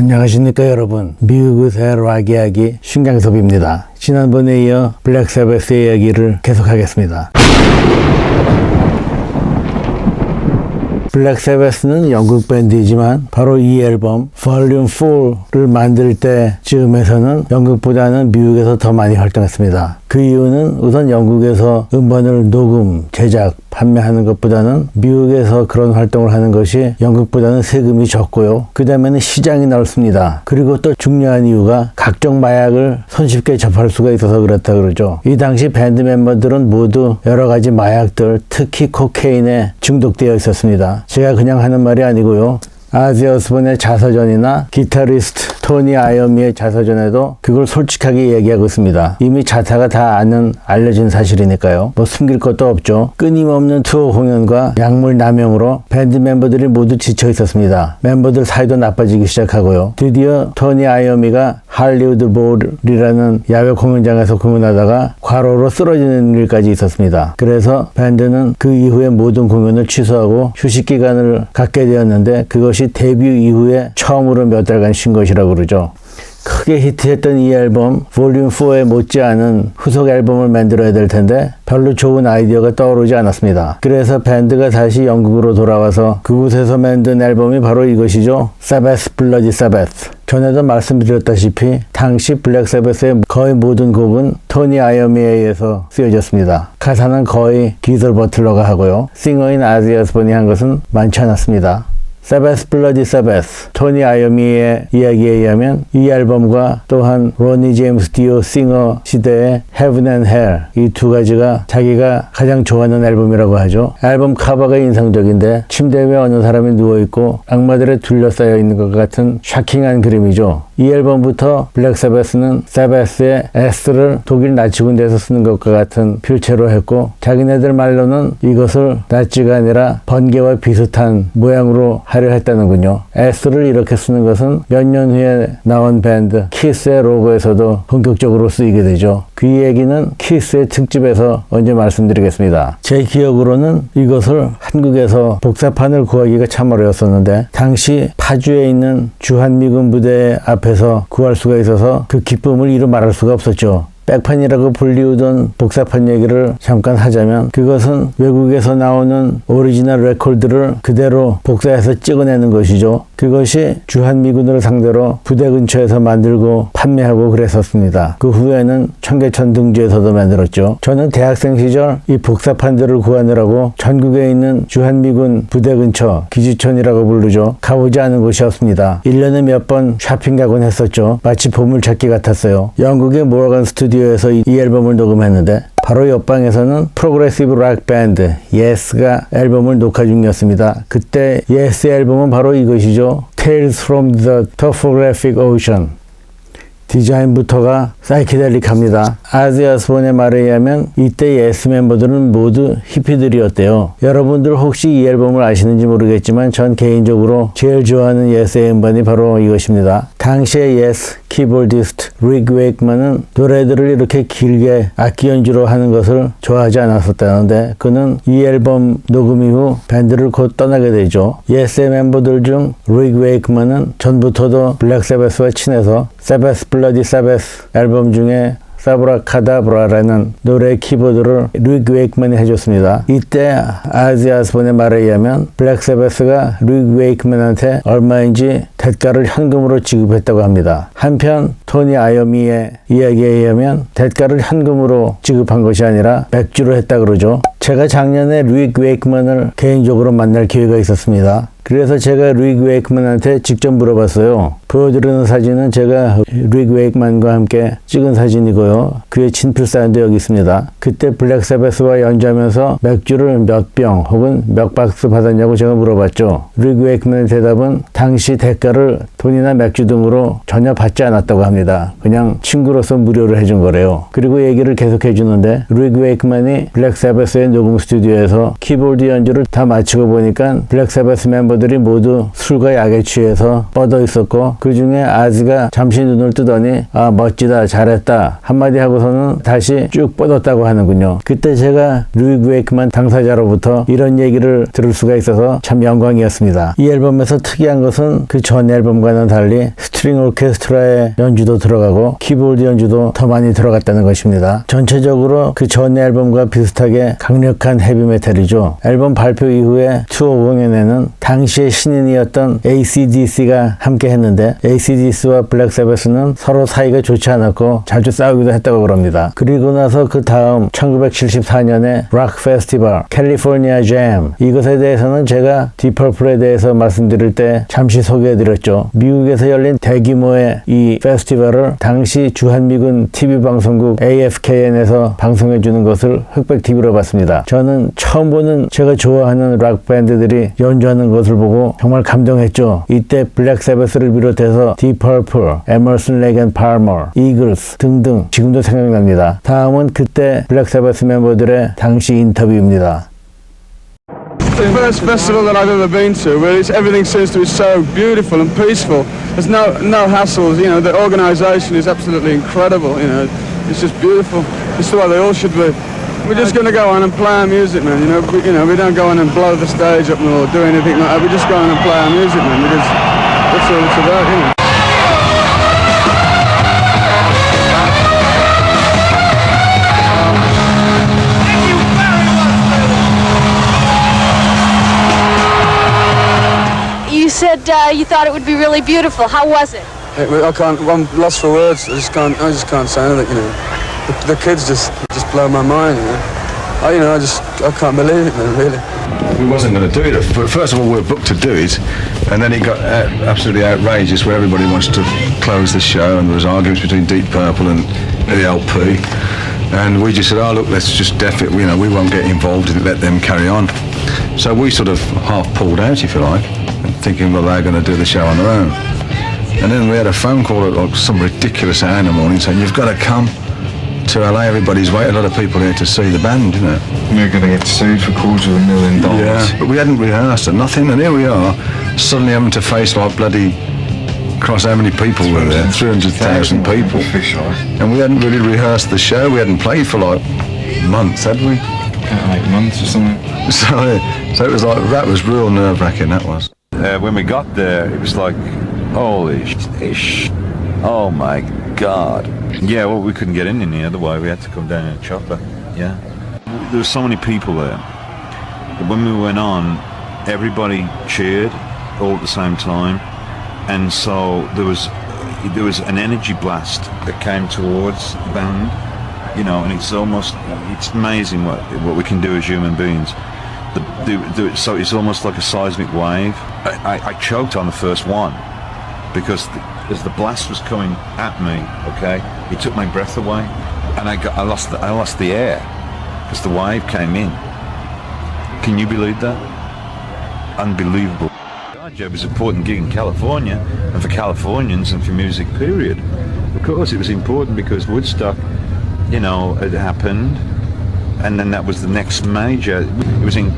안녕하십니까 여러분. 미국의 락 이야기 신강섭입니다. 지난번에 이어 블랙 사바스의 이야기를 계속하겠습니다. 블랙 사바스는 영국 밴드이지만 바로 이 앨범 Volume 4를 만들 때쯤에서는 영국보다는 미국에서 더 많이 활동했습니다. 그 이유는 우선 영국에서 음반을 녹음, 제작, 판매하는 것보다는 미국에서 그런 활동을 하는 것이 영국보다는 세금이 적고요. 그 다음에는 시장이 넓습니다. 그리고 또 중요한 이유가 각종 마약을 손쉽게 접할 수가 있어서 그렇다 그러죠. 이 당시 밴드 멤버들은 모두 여러 가지 마약들, 특히 코케인에 중독되어 있었습니다. 제가 그냥 하는 말이 아니고요. 아지 오스본의 자서전이나 기타리스트 토니 아이어미의 자서전에도 그걸 솔직하게 얘기하고 있습니다. 이미 자타가 다 아는 알려진 사실이니까요. 뭐 숨길 것도 없죠. 끊임없는 투어 공연과 약물 남용으로 밴드 멤버들이 모두 지쳐 있었습니다. 멤버들 사이도 나빠지기 시작하고요. 드디어 토니 아이어미가 할리우드 볼이라는 야외 공연장에서 공연하다가 과로로 쓰러지는 일까지 있었습니다. 그래서 밴드는 그 이후에 모든 공연을 취소하고 휴식 기간을 갖게 되었는데 그것이 데뷔 이후에 처음으로 몇 달간 쉰 것이라고 그러죠. 크게 히트했던 이 앨범 볼륨 4에 못지않은 후속 앨범을 만들어야 될 텐데 별로 좋은 아이디어가 떠오르지 않았습니다. 그래서 밴드가 다시 영국으로 돌아와서 그곳에서 만든 앨범이 바로 이것이죠. 사바스 블러디 사바스. 전에도 말씀드렸다시피 당시 블랙 사바스의 거의 모든 곡은 토니 아이어미에 의해서 쓰여졌습니다. 가사는 거의 기설 버틀러가 하고요. 싱어인 아지 오스본이 한 것은 많지 않았습니다. 사바스 블러디 사바스, 토니 아이어미의 이야기에 의하면 이 앨범과 또한 로니 제임스 디오 싱어 시대의 Heaven and Hell 이 두 가지가 자기가 가장 좋아하는 앨범이라고 하죠. 앨범 커버가 인상적인데 침대 위에 어느 사람이 누워있고 악마들에 둘러싸여 있는 것 같은 샤킹한 그림이죠. 이 앨범부터 블랙 사바스는 사바스의 S를 독일 나치 군대에서 쓰는 것과 같은 필체로 했고 자기네들 말로는 이것을 나치가 아니라 번개와 비슷한 모양으로 하려 했다는군요. S를 이렇게 쓰는 것은 몇 년 후에 나온 밴드 키스의 로고에서도 본격적으로 쓰이게 되죠. 그 얘기는 키스의 특집에서 언제 말씀드리겠습니다. 제 기억으로는 이것을 한국에서 복사판을 구하기가 참 어려웠었는데 당시 파주에 있는 주한미군 부대 앞에서 구할 수가 있어서 그 기쁨을 이루 말할 수가 없었죠. 백판이라고 불리우던 복사판 얘기를 잠깐 하자면 그것은 외국에서 나오는 오리지널 레코드를 그대로 복사해서 찍어내는 것이죠. 그것이 주한미군을 상대로 부대 근처에서 만들고 판매하고 그랬었습니다. 그 후에는 청계천 등지에서도 만들었죠. 저는 대학생 시절 이 복사판들을 구하느라고 전국에 있는 주한미군 부대 근처 기지촌이라고 부르죠. 가보지 않은 곳이 없습니다. 1년에 몇 번 쇼핑 가곤 했었죠. 마치 보물찾기 같았어요. 영국의 모어건 스튜디오에서 이 앨범을 녹음했는데 바로 옆방에서는 프로그레시브 락 밴드 Yes가 앨범을 녹화 중이었습니다. 그때 Yes 앨범은 바로 이것이죠. Tales from the Topographic Ocean. 디자인부터가 사이키델릭합니다. 아지 오스본의 말에 의하면 이때 예스 멤버들은 모두 히피들이었대요. 여러분들 혹시 이 앨범을 아시는지 모르겠지만 전 개인적으로 제일 좋아하는 예스의 음반이 바로 이것입니다. 당시의 예스 키보디스트 릭 웨이크만은 노래들을 이렇게 길게 악기 연주로 하는 것을 좋아하지 않았었다는데 그는 이 앨범 녹음 이후 밴드를 곧 떠나게 되죠. 예스의 멤버들 중 릭 웨이크만은 전부터도 블랙 사바스와 친해서 사바스 블러디 사바스 앨범 중에 사브라카다브라라는 노래 키보드를 릭 웨이크만이 해줬습니다. 이때 아지 오스본의 말에 의하면 블랙 사바스가 릭 웨이크만한테 얼마인지 대가를 현금으로 지급했다고 합니다. 한편 토니 아이어미의 이야기에 의하면 대가를 현금으로 지급한 것이 아니라 맥주로 했다 그러죠. 제가 작년에 릭 웨이크만을 개인적으로 만날 기회가 있었습니다. 그래서 제가 릭 웨이크만한테 직접 물어봤어요. 보여드리는 사진은 제가 릭 웨이크만과 함께 찍은 사진이고요. 그의 친필 사인도 여기 있습니다. 그때 블랙 사바스와 연주하면서 맥주를 몇 병 혹은 몇 박스 받았냐고 제가 물어봤죠. 릭 웨이크만의 대답은 당시 대가를 돈이나 맥주 등으로 전혀 받지 않았다고 합니다. 그냥 친구로서 무료로 해준 거래요. 그리고 얘기를 계속 해주는데 릭 웨이크만이 블랙 사바스의 녹음 스튜디오에서 키보드 연주를 다 마치고 보니까 블랙 사바스 멤버 멤버들이 모두 술과 약에 취해서 뻗어 있었고, 그 중에 아즈가 잠시 눈을 뜨더니 아 멋지다 잘했다 한마디 하고서는 다시 쭉 뻗었다고 하는군요. 그때 제가 루이그 웨이크만 당사자로부터 이런 얘기를 들을 수가 있어서 참 영광이었습니다. 이 앨범에서 특이한 것은 그 전 앨범과는 달리 스트링 오케스트라의 연주도 들어가고 키보드 연주도 더 많이 들어갔다는 것입니다. 전체적으로 그 전 앨범과 비슷하게 강력한 헤비메탈이죠. 앨범 발표 이후에 투어 공연에는 당시의 신인이었던 AC/DC가 함께 했는데 AC/DC와 블랙 사바스는 서로 사이가 좋지 않았고 자주 싸우기도 했다고 그럽니다. 그리고 나서 그 다음 1974년에 락 페스티벌 캘리포니아 잼, 이것에 대해서는 제가 디펄플에 대해서 말씀드릴 때 잠시 소개해드렸죠. 미국에서 열린 대규모의 이 페스티벌을 당시 주한미군 TV 방송국 AFKN에서 방송해주는 것을 흑백 TV로 봤습니다. 저는 처음 보는 제가 좋아하는 락 밴드들이 연주하는 것을 보고 정말 감동했죠. 이때 블랙 사바스를 비롯해서 디펄플, 에머슨 레이크 앤 팔머, 이글스 등등 지금도 생각납니다. 다음은 그때 블랙 사바스 멤버들의 당시 인터뷰입니다. The first festival that I've ever been to, where everything seems to be so beautiful and peaceful. There's no hassles. You know, the organisation is absolutely incredible. You know, it's just beautiful. It's the way they all should be. We're just going to go on and play our music, man. We don't go on and blow the stage up or do anything like that. We just go on and play our music, man, because that's all it's about, you know. You said you thought it would be really beautiful. How was it? I'm lost for words. I just can't say anything. You know, the kids just blow my mind. You know, I can't believe it, man. Really. We wasn't going to do it. But first of all, we were booked to do it, and then it got absolutely outrageous, where everybody wants to close the show, and there was arguments between Deep Purple and the LP, and we just said, "Oh look, let's just deaf it. You know, we won't get involved in it. Let them carry on." So we sort of half pulled out, if you like, thinking, well, they're going to do the show on their own. And then we had a phone call at like some ridiculous hour in the morning saying, you've got to come to LA, everybody's waiting, a lot of people here to see the band, you know. We're going to get sued for $250,000. Yeah, but we hadn't rehearsed or nothing, and here we are, suddenly having to face like bloody, cross how many people were there, 300,000 people. And we hadn't really rehearsed the show, we hadn't played for like months, had we? 8 months or something. So it was like, that was real nerve-wracking, that was. When we got there, it was like, holy oh my God. Yeah, well, we couldn't get in any other way. We had to come down in a chopper. Yeah. There were so many people there. When we went on, everybody cheered all at the same time. And so there was an energy blast that came towards the band, you know, and it's amazing what we can do as human beings. So it's almost like a seismic wave. I choked on the first one because as the blast was coming at me, okay, it took my breath away, and I lost the air because the wave came in. Can you believe that? Unbelievable. Our job was an important gig in California, and for Californians and for music, period. Of course, it was important because Woodstock, you know, had happened. And then that was the next major.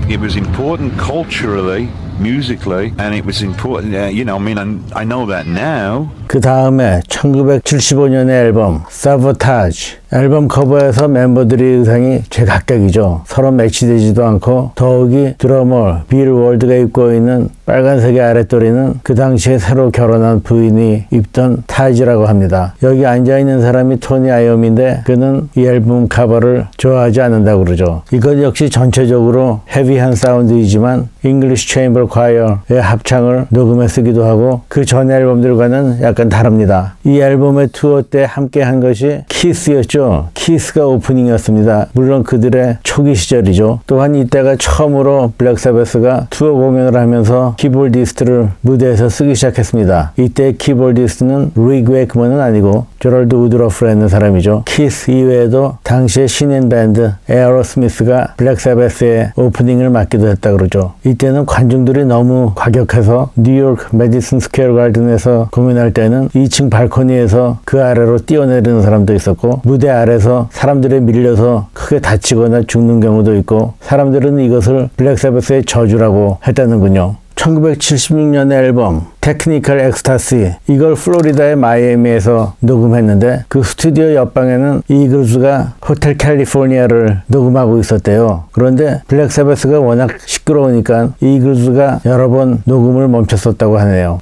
It was important culturally, musically, and it was important. You know, I mean, I know that now. 그 다음에 1975년의 앨범 사보타지, 앨범 커버에서 멤버들의 의상이 제각각이죠. 서로 매치되지도 않고, 더욱이 드러머 빌 월드가 입고 있는 빨간색의 아랫도리는 그 당시에 새로 결혼한 부인이 입던 타지라고 합니다. 여기 앉아있는 사람이 토니 아이엄인데 그는 이 앨범 커버를 좋아하지 않는다고 그러죠. 이것 역시 전체적으로 헤비한 사운드이지만 잉글리시 체인버 콰이어의 합창을 녹음해 쓰기도 하고 그 전 앨범들과는 약간 다릅니다. 이 앨범의 투어 때 함께 한 것이 키스였죠. 키스가 오프닝이었습니다. 물론 그들의 초기 시절이죠. 또한 이때가 처음으로 블랙 사바스가 투어 공연을 하면서 키보디스트를 무대에서 쓰기 시작했습니다. 이때 키보디스트는 루이그 웨이크먼은 아니고 제럴드 우드러프라는 사람이죠. 키스 이외에도 당시의 신인 밴드 에어로스미스가 블랙 사바스의 오프닝을 맡기도 했다 그러죠. 이때는 관중들이 너무 과격해서 뉴욕 메디슨 스퀘어 가든에서 공연할 때는 2층 발코니에서 그 아래로 뛰어내리는 사람도 있었고 무대 아래서 사람들에 밀려서 크게 다치거나 죽는 경우도 있고 사람들은 이것을 블랙 사바스의 저주라고 했다는군요. 1976년의 앨범 테크니컬 엑스타시, 이걸 플로리다의 마이애미에서 녹음했는데 그 스튜디오 옆방에는 이글스가 호텔 캘리포니아를 녹음하고 있었대요. 그런데 블랙 사바스가 워낙 시끄러우니까 이글스가 여러 번 녹음을 멈췄었다고 하네요.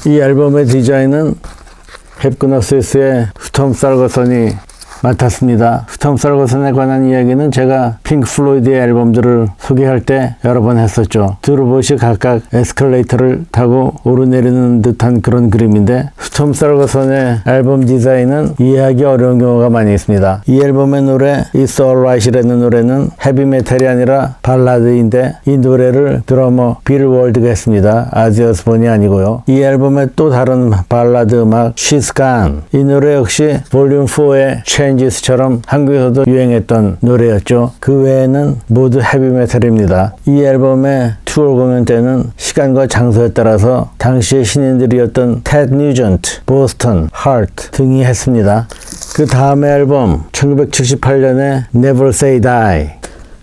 이 앨범의 디자인은 햅그너시스의 스톰 살거선이 맡았습니다. 스톰 살거선에 관한 이야기는 제가 핑크 플로이드의 앨범들을 소개할 때 여러 번 했었죠. 두 로봇이 각각 에스컬레이터를 타고 오르내리는 듯한 그런 그림인데 스톰 살거선의 앨범 디자인은 이해하기 어려운 경우가 많이 있습니다. 이 앨범의 노래 It's Alright이라는 노래는 헤비메탈이 아니라 발라드인데 이 노래를 드러머 빌 월드가 했습니다. 아지 오스본이 아니고요. 이 앨범의 또 다른 발라드 음악 She's Gone, 이 노래 역시 볼륨 4의 Changes처럼 한국에서도 유행했던 노래였죠. 그 외에는 모두 헤비메탈입니다. 이 앨범의 투어 공연 때는 시간과 장소에 따라서 당시의 신인들이었던 테드 뉴전트, 보스턴, 하트 등이 했습니다. 그 다음의 앨범 1978년에 Never Say Die,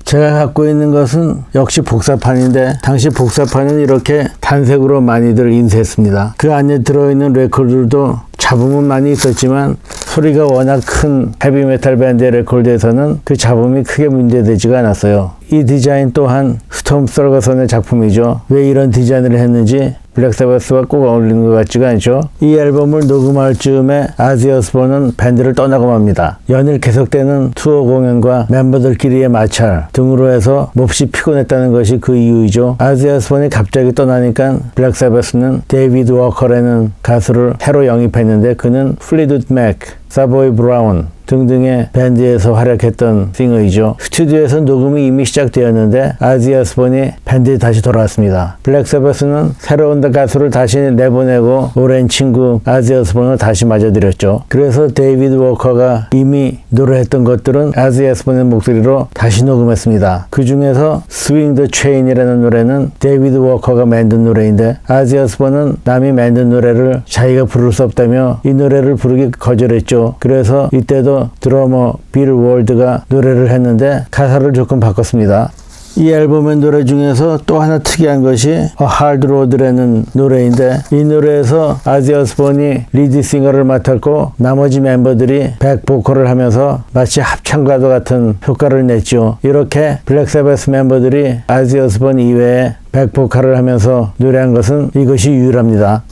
제가 갖고 있는 것은 역시 복사판인데 당시 복사판은 이렇게 단색으로 많이들 인쇄했습니다. 그 안에 들어있는 레코드들도 잡음은 많이 있었지만 소리가 워낙 큰 헤비메탈 밴드의 레코드에서는 그 잡음이 크게 문제되지가 않았어요. 이 디자인 또한 스톰 살거선의 작품이죠. 왜 이런 디자인을 했는지 블랙 사바스와 꼭 어울리는 것 같지가 않죠. 이 앨범을 녹음할 즈음에 아지 오스본은 밴드를 떠나고 맙니다. 연일 계속되는 투어 공연과 멤버들끼리의 마찰 등으로 해서 몹시 피곤했다는 것이 그 이유이죠. 아지 오스본이 갑자기 떠나니까 블랙 사바스는 데이비드 워커라는 가수를 새로 영입했는데 그는 플리드웃 맥, 사보이 브라운 등등의 밴드에서 활약했던 싱어이죠. 스튜디오에서 녹음이 이미 시작되었는데 아지 오스본이 밴드에 다시 돌아왔습니다. 블랙 사바스는 새로운 가수를 다시 내보내고 오랜 친구 아지 오스본을 다시 맞아들였죠. 그래서 데이비드 워커가 이미 노래했던 것들은 아지 오스본의 목소리로 다시 녹음했습니다. 그 중에서 Swing the Chain이라는 노래는 데이비드 워커가 만든 노래인데 아지 오스본은 남이 만든 노래를 자기가 부를 수 없다며 이 노래를 부르기 거절했죠. 그래서 이때도 드러머 빌 월드가 노래를 했는데 가사를 조금 바꿨습니다. 이 앨범의 노래 중에서 또 하나 특이한 것이 A Hard Road라는 노래인데 이 노래에서 아지 오스본이 리드 싱어를 맡았고 나머지 멤버들이 백 보컬을 하면서 마치 합창과도 같은 효과를 냈죠. 이렇게 블랙 사바스 멤버들이 아지 오스본 이외에 백 보컬을 하면서 노래한 것은 이것이 유일합니다.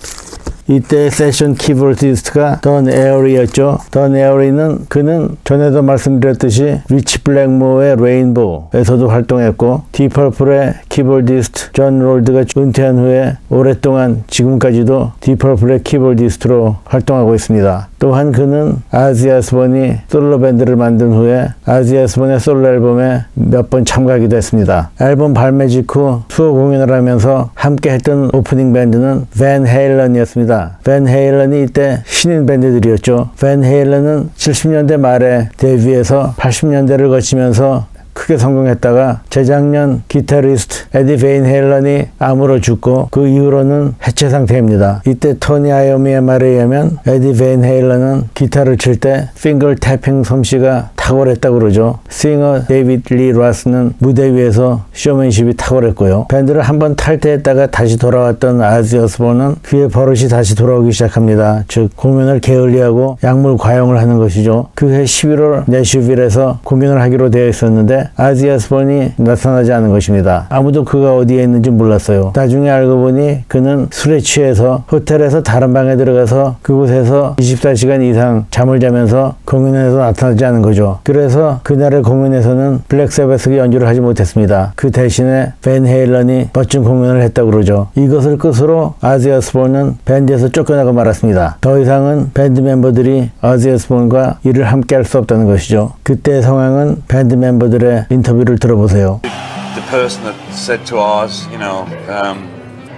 이때 세션 키보디스트가 던 에어리였죠. 던 에어리는 그는 전에도 말씀드렸듯이 리치 블랙모어의 레인보우에서도 활동했고 디펄플의 키보디스트 존 롤드가 은퇴한 후에 오랫동안 지금까지도 디펄플의 키보디스트로 활동하고 있습니다. 또한 그는 아지 오스본이 솔로 밴드를 만든 후에 아지 오스본의 솔로 앨범에 몇 번 참가하기도 했습니다. 앨범 발매 직후 투어 공연을 하면서 함께 했던 오프닝 밴드는 밴 헤일런이었습니다. 밴 헤일런이 이때 신인 밴드들이었죠. 밴 헤일런은 70년대 말에 데뷔해서 80년대를 거치면서 크게 성공했다가 재작년 기타리스트 에디 베인 헤일런이 암으로 죽고 그 이후로는 해체 상태입니다. 이때 토니 아이오미의 말에 의하면 에디 베인 헤일런은 기타를 칠 때 핑거 태핑 솜씨가 탁월했다고 그러죠. 싱어 데이비드 리 라스는 무대 위에서 쇼맨십이 탁월했고요. 밴드를 한번 탈퇴했다가 다시 돌아왔던 아지 오스본은 그의 버릇이 다시 돌아오기 시작합니다. 즉 공연을 게을리하고 약물 과용을 하는 것이죠. 그해 11월 내슈빌에서 공연을 하기로 되어 있었는데 아지 오스본이 나타나지 않은 것입니다. 아무도 그가 어디에 있는지 몰랐어요. 나중에 알고 보니 그는 술에 취해서 호텔에서 다른 방에 들어가서 그곳에서 24시간 이상 잠을 자면서 공연에서 나타나지 않은 거죠. 그래서 그날의 공연에서는 블랙 사바스가 연주를 하지 못했습니다. 그 대신에 밴 헤일런이 멋진 공연을 했다고 그러죠. 이것을 끝으로 아지 오스본은 밴드에서 쫓겨나고 말았습니다. 더 이상은 밴드 멤버들이 아지 오스본과 일을 함께 할 수 없다는 것이죠. 그때의 상황은 밴드 멤버들의 인터뷰를 들어보세요. The person that said to ours, you know,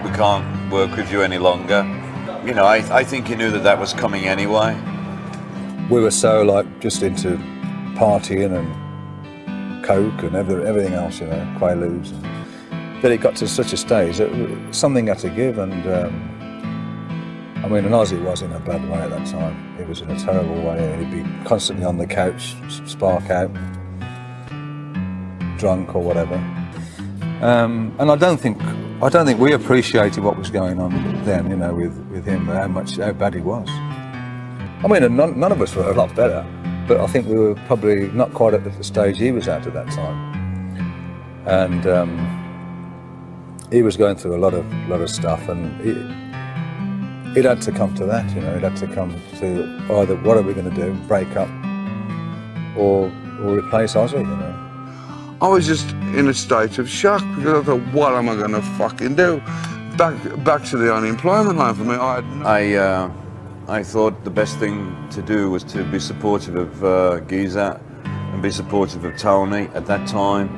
we can't work with you any longer. You know, I think he knew that was coming anyway. We were so like just into partying and coke and everything else, you know, quaaludes. But it got to such a stage that something had to give, and I mean, and Ozzy was in a bad way at that time. He was in a terrible way. He'd be constantly on the couch, spark out, drunk or whatever. And I don't think I don't think we appreciated what was going on then, you know, with him, how bad he was. I mean, none of us were a lot better, but I think we were probably not quite at the stage he was at that time. And he was going through a lot of stuff, and it had to come to that, you know. It had to come to either what are we going to do, break up, or replace Ozzy, you know. I was just in a state of shock because I thought, what am I going to fucking do? Back to the unemployment line for me. I thought the best thing to do was to be supportive of Giza and be supportive of Tony at that time.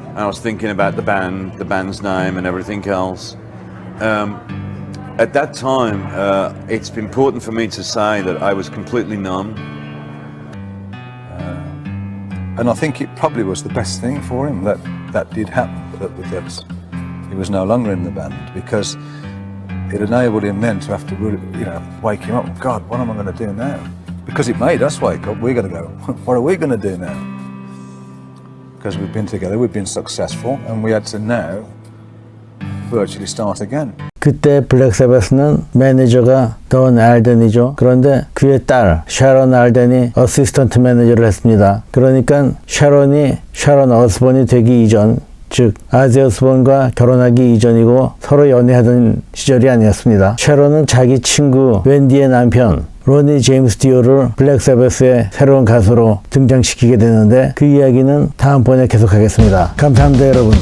And I was thinking about the band's name and everything else. At that time, it's important for me to say that I was completely numb. And I think it probably was the best thing for him that did happen, that he was no longer in the band, because it enabled him then to have to really, you know, wake him up. God, what am I going to do now? Because it made us wake up. We're going to go, what are we going to do now? Because we've been together, we've been successful, and we had to now virtually start again. 그때 블랙사바스는 매니저가 던 알덴이죠. 그런데 그의 딸 샤론 알덴이 어시스턴트 매니저를 했습니다. 그러니까 샤론 어스본이 되기 이전, 즉 아지 어스본과 결혼하기 이전이고 서로 연애하던 시절이 아니었습니다. 샤론은 자기 친구 웬디의 남편 로니 제임스 디오를 블랙사바스의 새로운 가수로 등장시키게 되는데 그 이야기는 다음번에 계속하겠습니다. 감사합니다, 여러분.